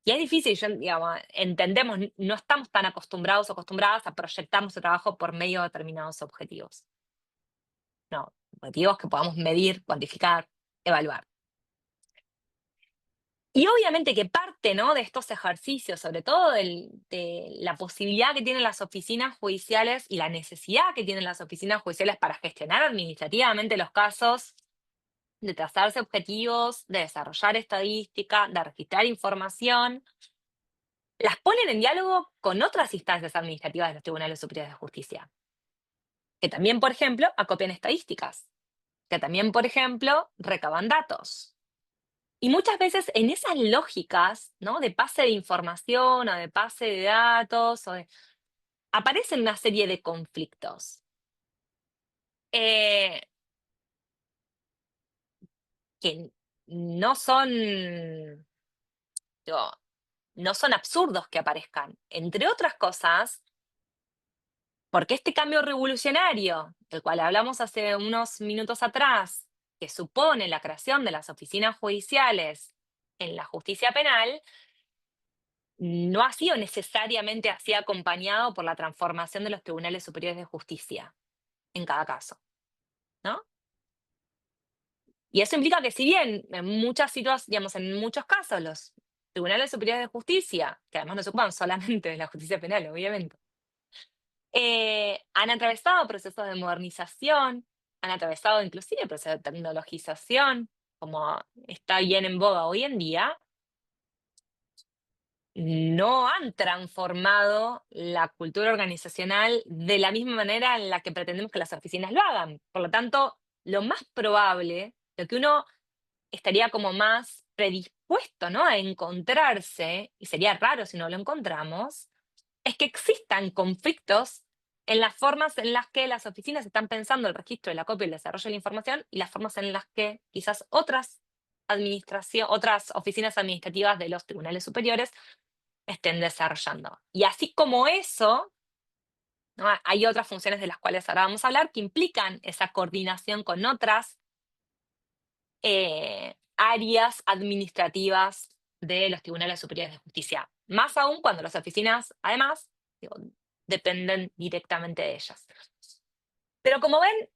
y es difícil, digamos, entendemos, no estamos tan acostumbrados o acostumbradas a proyectar nuestro trabajo por medio de determinados objetivos. No, objetivos que podamos medir, cuantificar, evaluar. Y obviamente que parte, ¿no?, de estos ejercicios, sobre todo de la posibilidad que tienen las oficinas judiciales y la necesidad que tienen las oficinas judiciales para gestionar administrativamente los casos, de trazarse objetivos, de desarrollar estadística, de registrar información, las ponen en diálogo con otras instancias administrativas de los tribunales superiores de justicia, que también, por ejemplo, acopian estadísticas, que también, por ejemplo, recaban datos. Y muchas veces en esas lógicas, ¿no?, de pase de información o de pase de datos, aparecen una serie de conflictos eh, que no son, digo, no son absurdos que aparezcan. Entre otras cosas, porque este cambio revolucionario, del cual hablamos hace unos minutos atrás, que supone la creación de las oficinas judiciales en la justicia penal, no ha sido necesariamente así acompañado por la transformación de los tribunales superiores de justicia en cada caso, ¿no? Y eso implica que si bien en muchas situaciones, digamos, en muchos casos los tribunales superiores de justicia, que además no se ocupan solamente de la justicia penal, obviamente, han atravesado procesos de modernización, han atravesado inclusive procesos de tecnologización, como está bien en boga hoy en día, no han transformado la cultura organizacional de la misma manera en la que pretendemos que las oficinas lo hagan. Por lo tanto, lo más probable, lo que uno estaría como más predispuesto, ¿no?, a encontrarse, y sería raro si no lo encontramos, es que existan conflictos en las formas en las que las oficinas están pensando el registro, el acopio y el desarrollo de la información y las formas en las que quizás otras oficinas administrativas de los tribunales superiores estén desarrollando. Y así como eso, ¿no?, hay otras funciones de las cuales ahora vamos a hablar que implican esa coordinación con otras áreas administrativas de los tribunales superiores de justicia. Más aún cuando las oficinas, además, digo, dependen directamente de ellas. Pero como ven,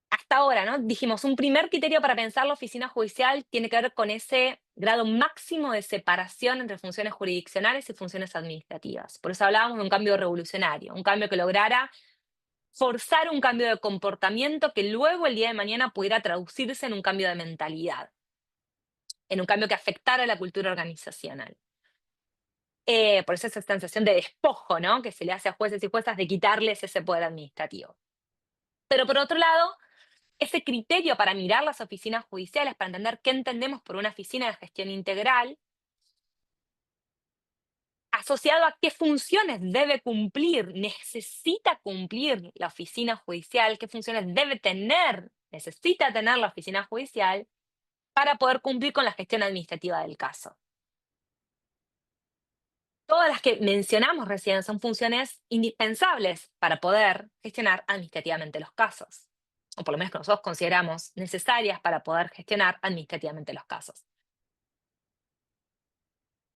hasta ahora, ¿no?, dijimos, un primer criterio para pensar la oficina judicial tiene que ver con ese grado máximo de separación entre funciones jurisdiccionales y funciones administrativas. Por eso hablábamos de un cambio revolucionario, un cambio que lograra forzar un cambio de comportamiento que luego el día de mañana pudiera traducirse en un cambio de mentalidad, en un cambio que afectara la cultura organizacional. Por eso esa sensación de despojo, ¿no?, que se le hace a jueces y juezas de quitarles ese poder administrativo. Pero por otro lado, ese criterio para mirar las oficinas judiciales, para entender qué entendemos por una oficina de gestión integral, asociado a qué funciones debe cumplir, necesita cumplir la oficina judicial, qué funciones debe tener, necesita tener la oficina judicial para poder cumplir con la gestión administrativa del caso. Todas las que mencionamos recién son funciones indispensables para poder gestionar administrativamente los casos. o por lo menos que nosotros consideramos necesarias para poder gestionar administrativamente los casos.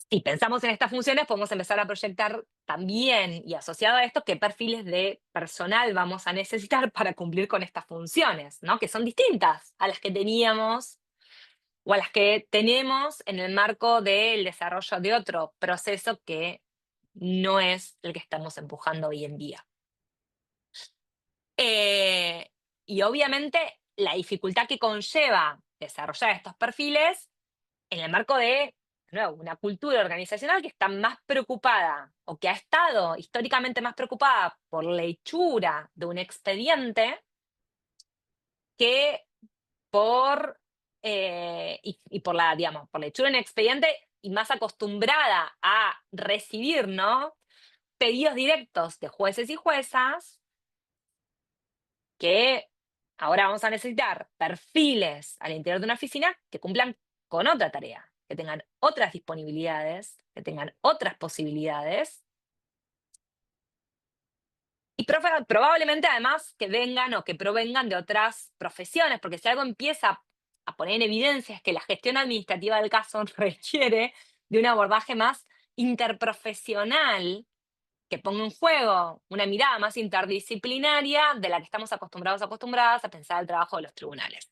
Si pensamos en estas funciones, podemos empezar a proyectar también y asociado a esto qué perfiles de personal vamos a necesitar para cumplir con estas funciones, ¿no? Que son distintas a las que teníamos o a las que tenemos en el marco del desarrollo de otro proceso que no es el que estamos empujando hoy en día. Eh, y obviamente la dificultad que conlleva desarrollar estos perfiles en el marco de nuevo, una cultura organizacional que está más preocupada o que ha estado históricamente más preocupada por la hechura de un expediente que y por digamos, por la hechura de un expediente y más acostumbrada a recibir, ¿no? Pedidos directos de jueces y juezas que ahora vamos a necesitar perfiles al interior de una oficina que cumplan con otra tarea, que tengan otras disponibilidades, que tengan otras posibilidades y probablemente además que vengan o que provengan de otras profesiones, porque si algo empieza a poner en evidencia es que la gestión administrativa del caso requiere de un abordaje más interprofesional que ponga en juego una mirada más interdisciplinaria de la que estamos acostumbradas a pensar el trabajo de los tribunales.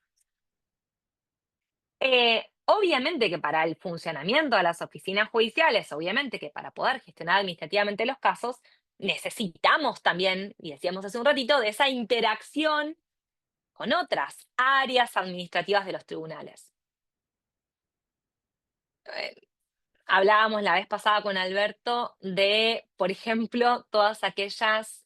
Obviamente que para el funcionamiento de las oficinas judiciales, obviamente que para poder gestionar administrativamente los casos, necesitamos también, y decíamos hace un ratito, de esa interacción con otras áreas administrativas de los tribunales. Eh, Hablábamos la vez pasada con Alberto de, por ejemplo, todas aquellas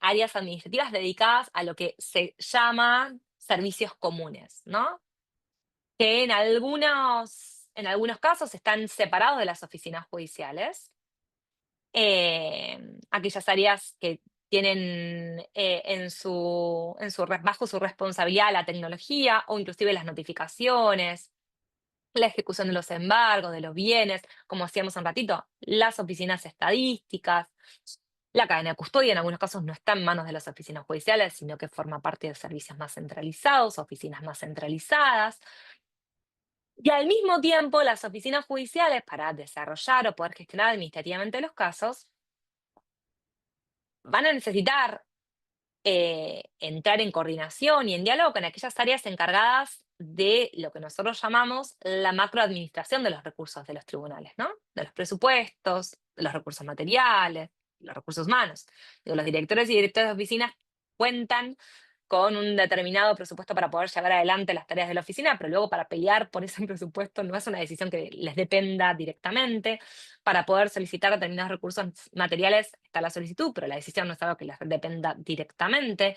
áreas administrativas dedicadas a lo que se llama servicios comunes, ¿no? Que en algunos casos están separados de las oficinas judiciales. Aquellas áreas que tienen bajo su responsabilidad la tecnología o inclusive las notificaciones, la ejecución de los embargos, de los bienes, como hacíamos un ratito, las oficinas estadísticas, la cadena de custodia en algunos casos no está en manos de las oficinas judiciales, sino que forma parte de servicios más centralizados, oficinas más centralizadas. Y al mismo tiempo, las oficinas judiciales, para desarrollar o poder gestionar administrativamente los casos, van a necesitar entrar en coordinación y en diálogo con aquellas áreas encargadas de lo que nosotros llamamos la macroadministración de los recursos de los tribunales, ¿no? De los presupuestos, de los recursos materiales, de los recursos humanos. Digo, los directores y directores de oficinas cuentan con un determinado presupuesto para poder llevar adelante las tareas de la oficina, pero luego para pelear por ese presupuesto no es una decisión que les dependa directamente. Para poder solicitar determinados recursos materiales está la solicitud, pero la decisión no es algo que les dependa directamente.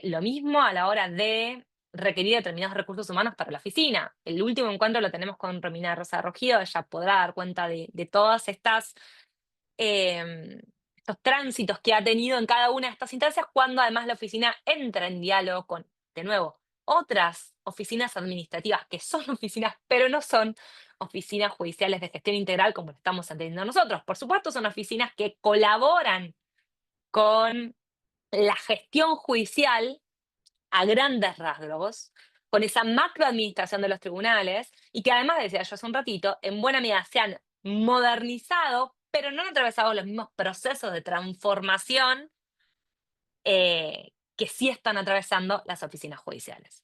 Lo mismo a la hora de requerir determinados recursos humanos para la oficina. El último encuentro lo tenemos con Romina Rosa Rogido, ella podrá dar cuenta de todas estos tránsitos que ha tenido en cada una de estas instancias, cuando además la oficina entra en diálogo con, de nuevo, otras oficinas administrativas que son oficinas, pero no son oficinas judiciales de gestión integral como lo estamos entendiendo nosotros. Por supuesto, son oficinas que colaboran con la gestión judicial a grandes rasgos, con esa macroadministración de los tribunales, y que además, decía yo hace un ratito, en buena medida se han modernizado, pero no han atravesado los mismos procesos de transformación que sí están atravesando las oficinas judiciales.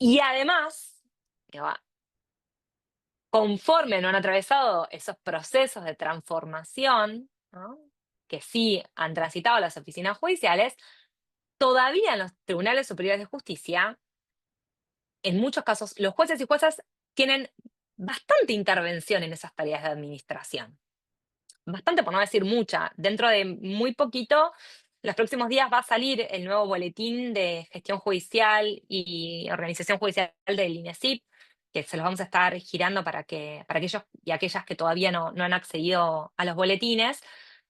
Y además, que conforme no han atravesado esos procesos de transformación, ¿no? Que sí han transitado las oficinas judiciales, todavía en los tribunales superiores de justicia, en muchos casos, los jueces y juezas tienen bastante intervención en esas tareas de administración. Bastante, por no decir mucha. Dentro de muy poquito, los próximos días va a salir el nuevo boletín de gestión judicial y organización judicial del INESIP, que se los vamos a estar girando para aquellos y aquellas que todavía no han accedido a los boletines,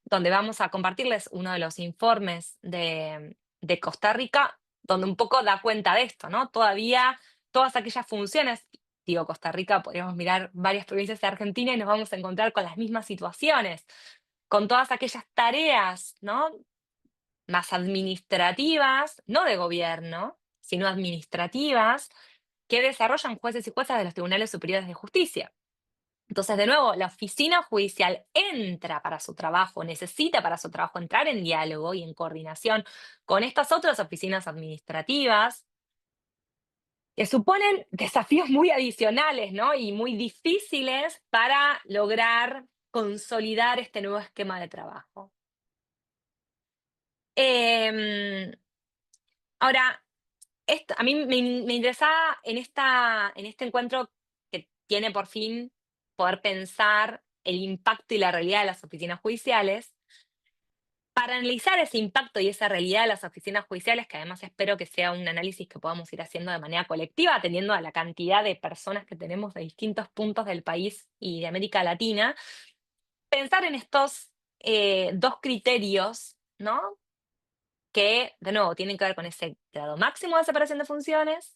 donde vamos a compartirles uno de los informes de Costa Rica, donde un poco da cuenta de esto, ¿no? Todavía todas aquellas funciones, digo Costa Rica, podríamos mirar varias provincias de Argentina y nos vamos a encontrar con las mismas situaciones, con todas aquellas tareas, ¿no? más administrativas, no de gobierno, sino administrativas, que desarrollan jueces y juezas de los tribunales superiores de justicia. Entonces, de nuevo, la oficina judicial entra para su trabajo, necesita para su trabajo entrar en diálogo y en coordinación con estas otras oficinas administrativas que suponen desafíos muy adicionales, ¿no? Y muy difíciles para lograr consolidar este nuevo esquema de trabajo. Em, Ahora, a mí me interesaba en este encuentro que tiene por fin poder pensar el impacto y la realidad de las oficinas judiciales. Para analizar ese impacto y esa realidad de las oficinas judiciales, que además espero que sea un análisis que podamos ir haciendo de manera colectiva, atendiendo a la cantidad de personas que tenemos de distintos puntos del país y de América Latina, pensar en estos dos criterios, ¿no? Que, de nuevo, tienen que ver con ese grado máximo de separación de funciones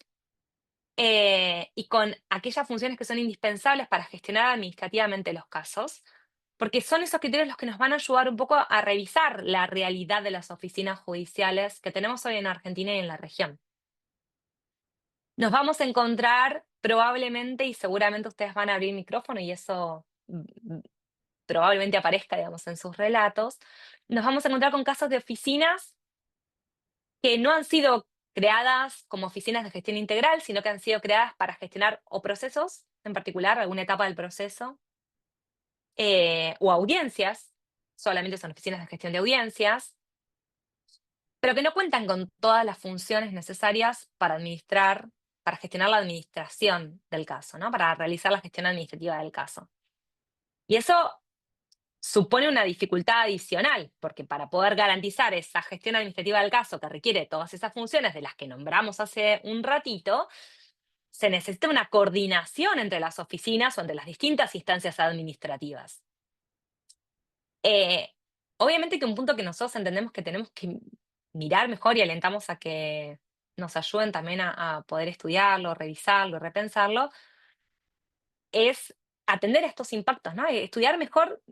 y con aquellas funciones que son indispensables para gestionar administrativamente los casos, porque son esos criterios los que nos van a ayudar un poco a revisar la realidad de las oficinas judiciales que tenemos hoy en Argentina y en la región. Nos vamos a encontrar probablemente, y seguramente ustedes van a abrir micrófono y eso probablemente aparezca, digamos, en sus relatos, nos vamos a encontrar con casos de oficinas que no han sido creadas como oficinas de gestión integral, sino que han sido creadas para gestionar o procesos, en particular, alguna etapa del proceso, o audiencias, solamente son oficinas de gestión de audiencias, pero que no cuentan con todas las funciones necesarias para administrar, para gestionar la administración del caso, ¿no? Para realizar la gestión administrativa del caso. Y eso supone una dificultad adicional, porque para poder garantizar esa gestión administrativa del caso que requiere todas esas funciones de las que nombramos hace un ratito, se necesita una coordinación entre las oficinas o entre las distintas instancias administrativas. Eh, Obviamente que un punto que nosotros entendemos que tenemos que mirar mejor y alentamos a que nos ayuden también a poder estudiarlo, revisarlo, repensarlo, es atender estos impactos, ¿no? Estudiar mejor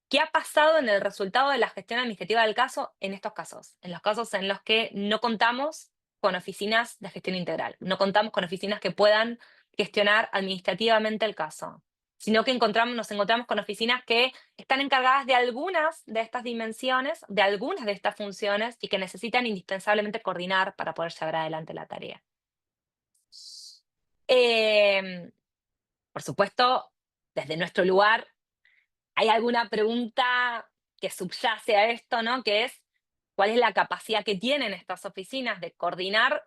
qué ha pasado en el resultado de la gestión administrativa del caso en estos casos, en los casos en los que no contamos con oficinas de gestión integral, no contamos con oficinas que puedan gestionar administrativamente el caso, sino que nos encontramos con oficinas que están encargadas de algunas de estas dimensiones, de algunas de estas funciones y que necesitan indispensablemente coordinar para poder llevar adelante la tarea. Em, por supuesto, desde nuestro lugar, hay alguna pregunta que subyace a esto, ¿no? Que es, ¿cuál es la capacidad que tienen estas oficinas de coordinar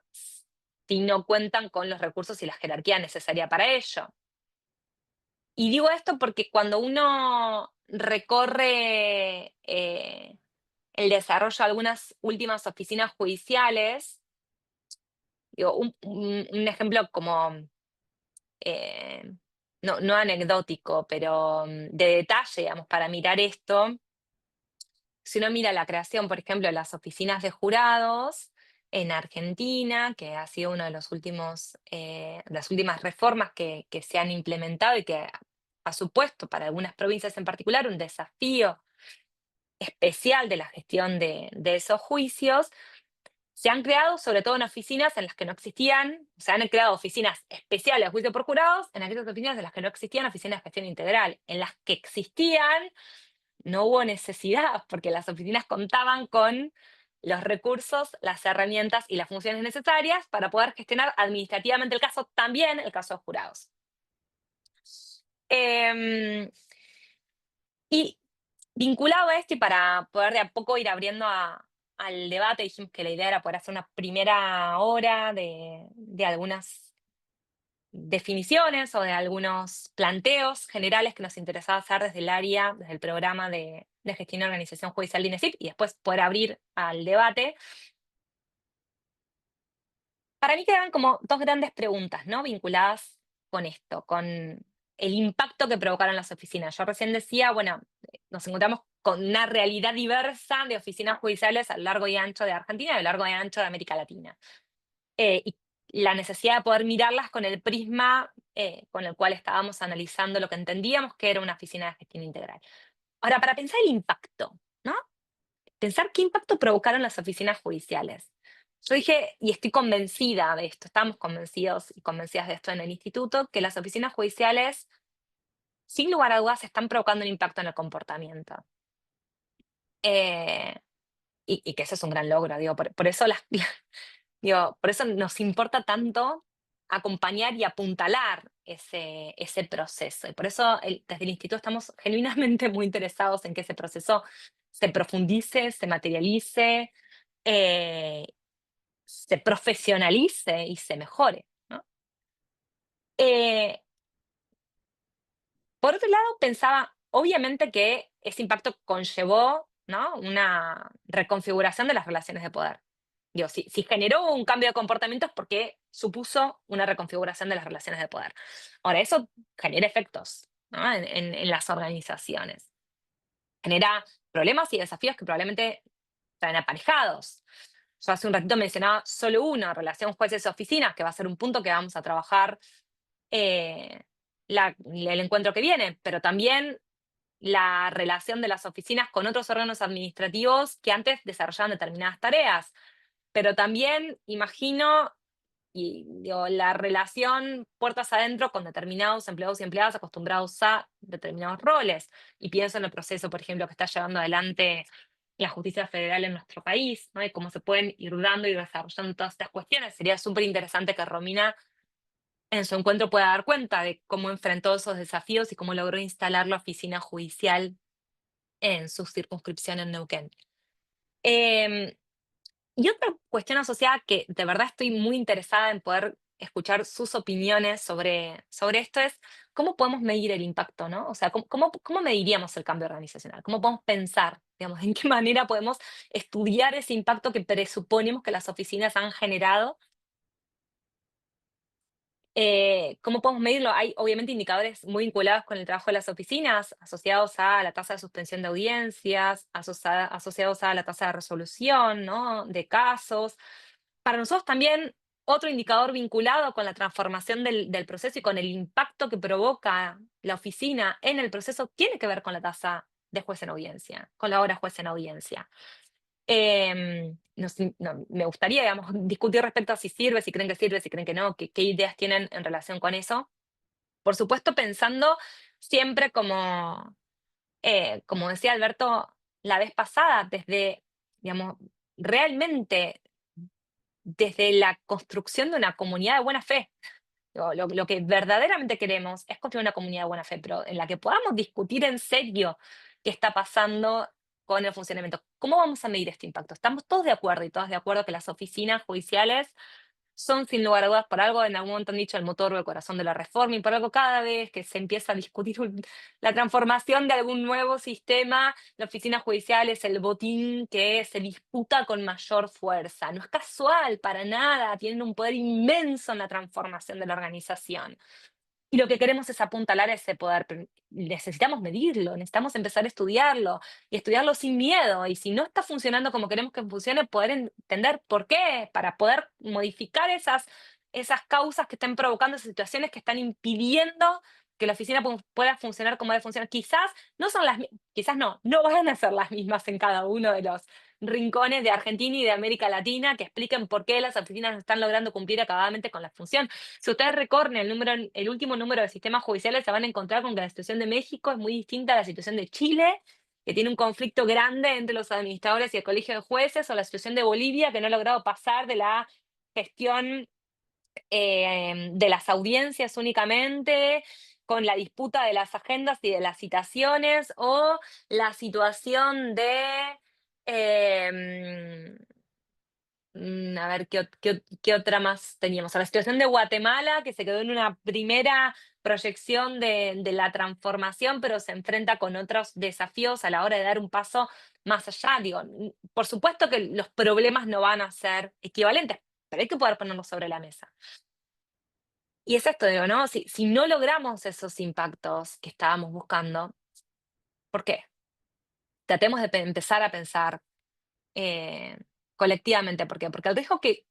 si no cuentan con los recursos y la jerarquía necesaria para ello? Y digo esto porque cuando uno recorre el desarrollo de algunas últimas oficinas judiciales, digo, un ejemplo como eh, no anecdótico, pero de detalle, digamos, para mirar esto. Si uno mira la creación, por ejemplo, de las oficinas de jurados en Argentina, que ha sido uno de los últimos, las últimas reformas que se han implementado y que ha supuesto para algunas provincias en particular un desafío especial de la gestión de esos juicios, se han creado sobre todo en oficinas en las que no existían, se han creado oficinas especiales de juicio por jurados en aquellas oficinas en las que no existían oficinas de gestión integral. En las que existían, no hubo necesidad, porque las oficinas contaban con los recursos, las herramientas y las funciones necesarias para poder gestionar administrativamente el caso, también el caso de jurados. Em, y vinculado a esto, y para poder de a poco ir abriendo al debate, dijimos que la idea era poder hacer una primera hora de algunas definiciones o de algunos planteos generales que nos interesaba hacer desde el área, desde el programa de gestión y organización judicial de INESIP, y después poder abrir al debate. Para mí quedan como dos grandes preguntas, ¿no? Vinculadas con esto, con el impacto que provocaron las oficinas. Yo recién decía, bueno, nos encontramos con una realidad diversa de oficinas judiciales a lo largo y ancho de Argentina y a lo largo y ancho de América Latina. Y la necesidad de poder mirarlas con el prisma con el cual estábamos analizando lo que entendíamos que era una oficina de gestión integral. Ahora, para pensar el impacto, ¿no? pensar qué impacto provocaron las oficinas judiciales. Yo dije, y estoy convencida de esto, estamos convencidos y convencidas de esto en el instituto, que las oficinas judiciales, sin lugar a dudas, están provocando un impacto en el comportamiento. Eh, y que ese es un gran logro, digo, por eso digo, por eso nos importa tanto acompañar y apuntalar ese proceso. Y por eso desde el instituto estamos genuinamente muy interesados en que ese proceso se profundice, se materialice, eh, se profesionalice y se mejore, ¿no? Eh, por otro lado, pensaba, obviamente que ese impacto conllevó, ¿no?, una reconfiguración de las relaciones de poder. Digo, si generó un cambio de comportamiento es porque supuso una reconfiguración de las relaciones de poder. Ahora, eso genera efectos, ¿no?, en las organizaciones. Genera problemas y desafíos que probablemente traen aparejados. Yo hace un ratito mencionaba solo uno, relación jueces-oficinas, que va a ser un punto que vamos a trabajar eh, el encuentro que viene, pero también la relación de las oficinas con otros órganos administrativos que antes desarrollaban determinadas tareas. Pero también imagino, y digo, la relación puertas adentro con determinados empleados y empleadas acostumbrados a determinados roles. Y pienso en el proceso, por ejemplo, que está llevando adelante la justicia federal en nuestro país, ¿no? Y cómo se pueden ir dando y desarrollando todas estas cuestiones. Sería súper interesante que Romina en su encuentro pueda dar cuenta de cómo enfrentó esos desafíos y cómo logró instalar la oficina judicial en su circunscripción en Neuquén. Em, y otra cuestión asociada que de verdad estoy muy interesada en poder escuchar sus opiniones sobre esto es cómo podemos medir el impacto, ¿no? O sea, cómo mediríamos el cambio organizacional? ¿Cómo podemos pensar, digamos, en qué manera podemos estudiar ese impacto que presuponemos que las oficinas han generado? ¿Cómo podemos medirlo? Hay obviamente indicadores muy vinculados con el trabajo de las oficinas, asociados a la tasa de suspensión de audiencias, asociados a la tasa de resolución, ¿no?, de casos. Para nosotros también otro indicador vinculado con la transformación del proceso y con el impacto que provoca la oficina en el proceso tiene que ver con la tasa de juez en audiencia, con la hora juez en audiencia. Me gustaría, digamos, discutir respecto a si sirve, si creen que no, qué ideas tienen en relación con eso. Por supuesto, pensando siempre como decía Alberto la vez pasada, desde, digamos, realmente desde la construcción de una comunidad de buena fe. Lo que verdaderamente queremos es construir una comunidad de buena fe, pero en la que podamos discutir en serio qué está pasando con el funcionamiento. ¿Cómo vamos a medir este impacto? Estamos todos de acuerdo y todas de acuerdo que las oficinas judiciales son, sin lugar a dudas, por algo en algún momento han dicho el motor o el corazón de la reforma, y por algo cada vez que se empieza a discutir la transformación de algún nuevo sistema, la oficina judicial es el botín que se disputa con mayor fuerza. No es casual para nada, tienen un poder inmenso en la transformación de la organización. Y lo que queremos es apuntalar ese poder, pero necesitamos medirlo, necesitamos empezar a estudiarlo y estudiarlo sin miedo. Y si no está funcionando como queremos que funcione, poder entender por qué, para poder modificar esas causas que están provocando esas situaciones que están impidiendo que la oficina pueda funcionar como debe funcionar. Quizás no son quizás no van a ser las mismas en cada uno de los rincones de Argentina y de América Latina que expliquen por qué las oficinas no están logrando cumplir acabadamente con la función. Si ustedes recorren el último número de sistemas judiciales, se van a encontrar con que la situación de México es muy distinta a la situación de Chile, que tiene un conflicto grande entre los administradores y el colegio de jueces, o la situación de Bolivia, que no ha logrado pasar de la gestión de las audiencias únicamente, con la disputa de las agendas y de las citaciones, o la situación de em, a ver, ¿qué otra más teníamos? A la situación de Guatemala, que se quedó en una primera proyección de la transformación, pero se enfrenta con otros desafíos a la hora de dar un paso más allá. Digo, por supuesto que los problemas no van a ser equivalentes, pero hay que poder ponerlos sobre la mesa. Y es esto, digo, ¿no? Si no logramos esos impactos que estábamos buscando, ¿por qué? Tratemos de empezar a pensar eh, colectivamente. ¿Por qué? Porque el riesgo que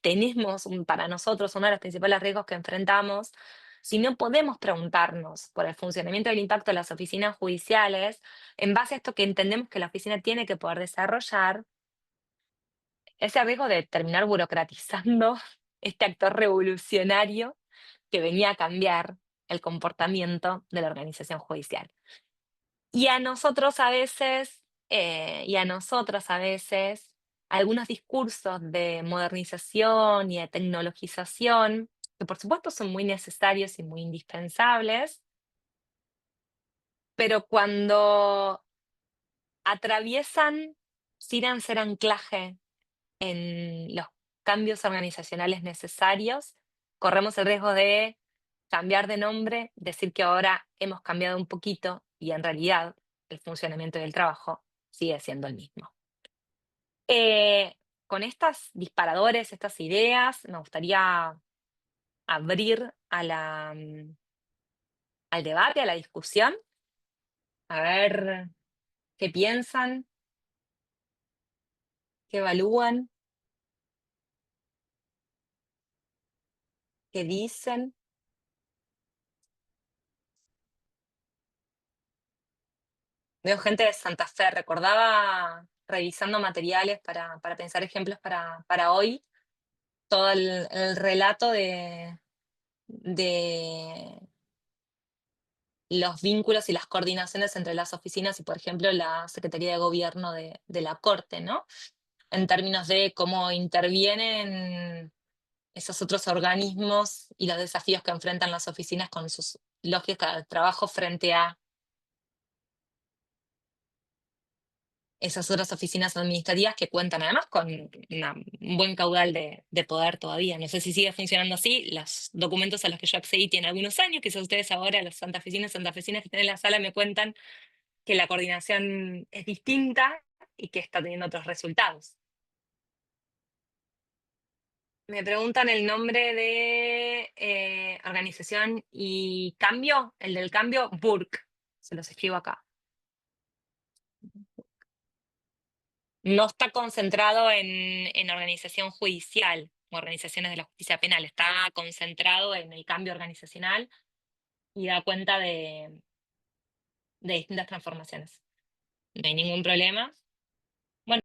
tenemos para nosotros, uno de los principales riesgos que enfrentamos, si no podemos preguntarnos por el funcionamiento del impacto de las oficinas judiciales, en base a esto que entendemos que la oficina tiene que poder desarrollar, ese riesgo de terminar burocratizando este actor revolucionario que venía a cambiar el comportamiento de la organización judicial. Y a nosotros a veces, y a nosotras a veces, algunos discursos de modernización y de tecnologización, que por supuesto son muy necesarios y muy indispensables, pero cuando atraviesan sin ser anclaje en los cambios organizacionales necesarios, corremos el riesgo de cambiar de nombre, decir que ahora hemos cambiado un poquito y en realidad el funcionamiento del trabajo sigue siendo el mismo. Con estos disparadores, estas ideas, me gustaría abrir al debate, a la discusión, a ver qué piensan, qué evalúan, qué dicen. Veo gente de Santa Fe, recordaba revisando materiales para pensar ejemplos para hoy, todo el relato de los vínculos y las coordinaciones entre las oficinas y, por ejemplo, la Secretaría de Gobierno de la Corte, ¿no? En términos de cómo intervienen esos otros organismos y los desafíos que enfrentan las oficinas con sus lógicas de trabajo frente a esas otras oficinas administrativas que cuentan además con un buen caudal de poder todavía. No sé si sigue funcionando así. Los documentos a los que yo accedí tienen algunos años, quizás ustedes ahora, los santafesinas que están en la sala, me cuentan que la coordinación es distinta y que está teniendo otros resultados. Me preguntan el nombre de organización y cambio, el del cambio, BURC. Se los escribo acá. No está concentrado en organización judicial o organizaciones de la justicia penal, está concentrado en el cambio organizacional y da cuenta de distintas transformaciones. No hay ningún problema.